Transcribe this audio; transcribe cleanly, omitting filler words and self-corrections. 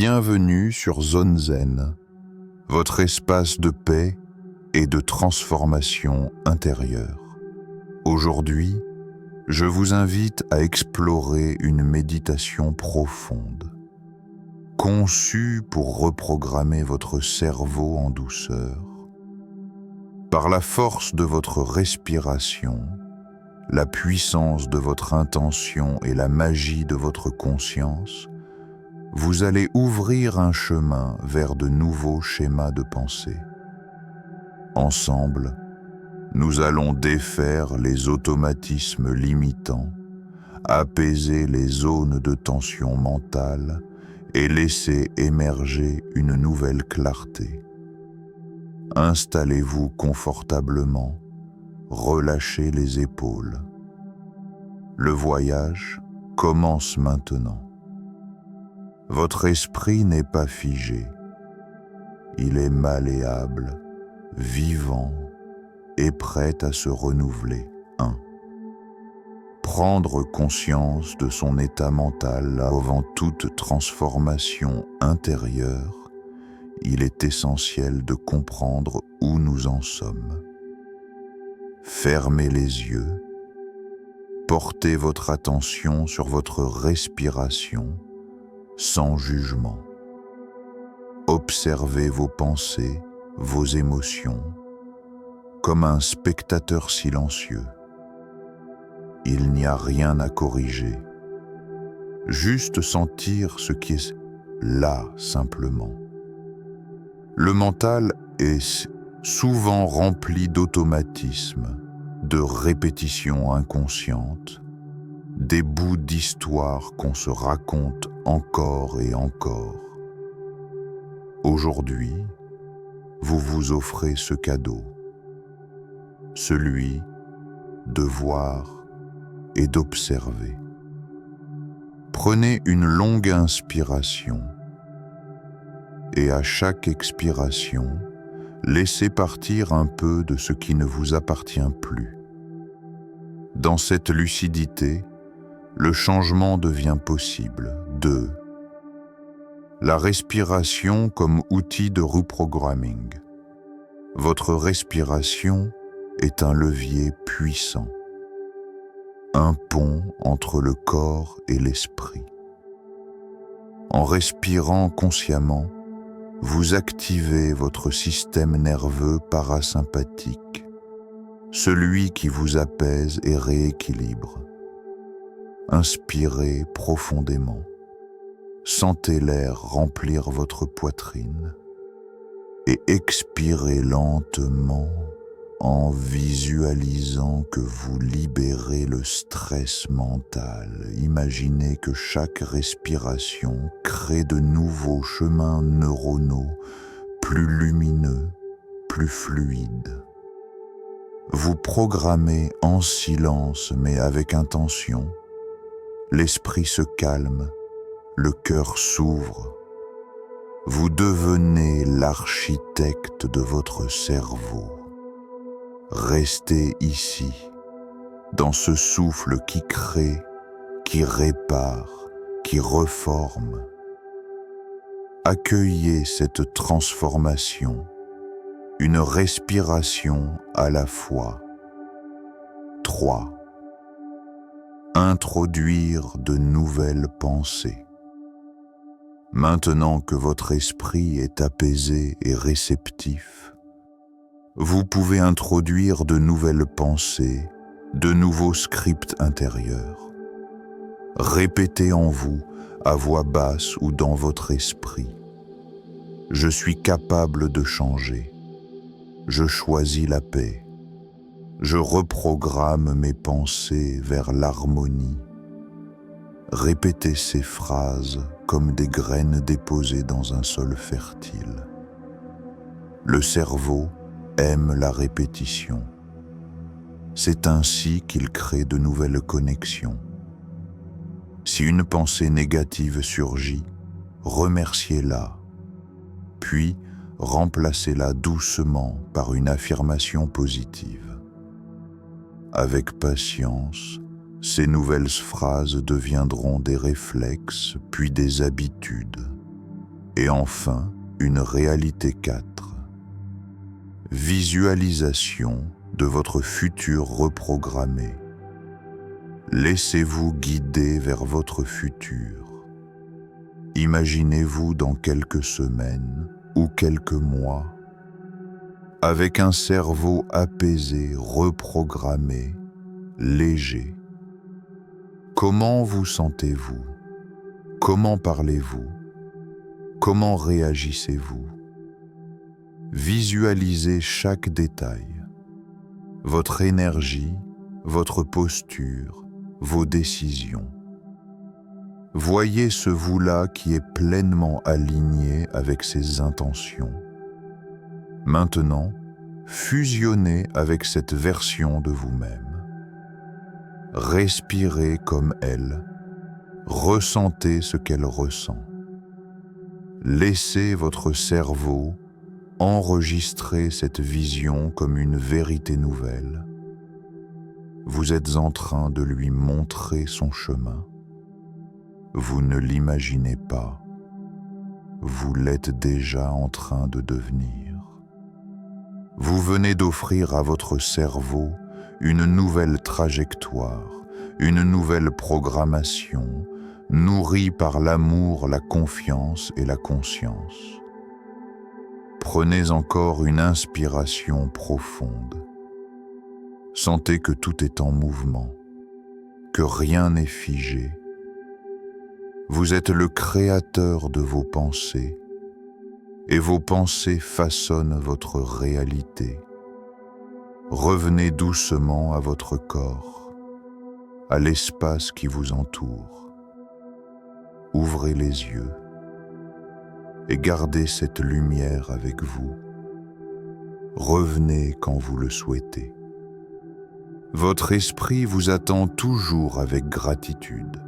Bienvenue sur Zone Zen, votre espace de paix et de transformation intérieure. Aujourd'hui, je vous invite à explorer une méditation profonde, conçue pour reprogrammer votre cerveau en douceur. Par la force de votre respiration, la puissance de votre intention et la magie de votre conscience, vous allez ouvrir un chemin vers de nouveaux schémas de pensée. Ensemble, nous allons défaire les automatismes limitants, apaiser les zones de tension mentale et laisser émerger une nouvelle clarté. Installez-vous confortablement, relâchez les épaules. Le voyage commence maintenant. Votre esprit n'est pas figé. Il est malléable, vivant et prêt à se renouveler. 1. Prendre conscience de son état mental avant toute transformation intérieure, il est essentiel de comprendre où nous en sommes. Fermez les yeux, portez votre attention sur votre respiration, sans jugement. Observez vos pensées, vos émotions, comme un spectateur silencieux. Il n'y a rien à corriger, juste sentir ce qui est là simplement. Le mental est souvent rempli d'automatismes, de répétitions inconscientes, des bouts d'histoire qu'on se raconte encore et encore. Aujourd'hui, vous vous offrez ce cadeau, celui de voir et d'observer. Prenez une longue inspiration et à chaque expiration, laissez partir un peu de ce qui ne vous appartient plus. Dans cette lucidité, le changement devient possible. 2. La respiration comme outil de reprogramming. Votre respiration est un levier puissant, un pont entre le corps et l'esprit. En respirant consciemment, vous activez votre système nerveux parasympathique, celui qui vous apaise et rééquilibre. Inspirez profondément. Sentez l'air remplir votre poitrine et expirez lentement en visualisant que vous libérez le stress mental. Imaginez que chaque respiration crée de nouveaux chemins neuronaux plus lumineux, plus fluides. Vous programmez en silence mais avec intention. L'esprit se calme, le cœur s'ouvre. Vous devenez l'architecte de votre cerveau. Restez ici, dans ce souffle qui crée, qui répare, qui reforme. Accueillez cette transformation, une respiration à la fois. 3. Introduire de nouvelles pensées. Maintenant que votre esprit est apaisé et réceptif, vous pouvez introduire de nouvelles pensées, de nouveaux scripts intérieurs. Répétez en vous, à voix basse ou dans votre esprit. Je suis capable de changer. Je choisis la paix. Je reprogramme mes pensées vers l'harmonie. Répétez ces phrases comme des graines déposées dans un sol fertile. Le cerveau aime la répétition. C'est ainsi qu'il crée de nouvelles connexions. Si une pensée négative surgit, remerciez-la, puis remplacez-la doucement par une affirmation positive. Avec patience, ces nouvelles phrases deviendront des réflexes, puis des habitudes. Et enfin, une réalité 4. Visualisation de votre futur reprogrammé. Laissez-vous guider vers votre futur. Imaginez-vous dans quelques semaines ou quelques mois, avec un cerveau apaisé, reprogrammé, léger. Comment vous sentez-vous? Comment parlez-vous? Comment réagissez-vous? Visualisez chaque détail, votre énergie, votre posture, vos décisions. Voyez ce vous-là qui est pleinement aligné avec ses intentions. Maintenant, fusionnez avec cette version de vous-même. Respirez comme elle, ressentez ce qu'elle ressent. Laissez votre cerveau enregistrer cette vision comme une vérité nouvelle. Vous êtes en train de lui montrer son chemin. Vous ne l'imaginez pas, vous l'êtes déjà en train de devenir. Vous venez d'offrir à votre cerveau une nouvelle trajectoire, une nouvelle programmation, nourrie par l'amour, la confiance et la conscience. Prenez encore une inspiration profonde. Sentez que tout est en mouvement, que rien n'est figé. Vous êtes le créateur de vos pensées, et vos pensées façonnent votre réalité. Revenez doucement à votre corps, à l'espace qui vous entoure. Ouvrez les yeux et gardez cette lumière avec vous. Revenez quand vous le souhaitez. Votre esprit vous attend toujours avec gratitude.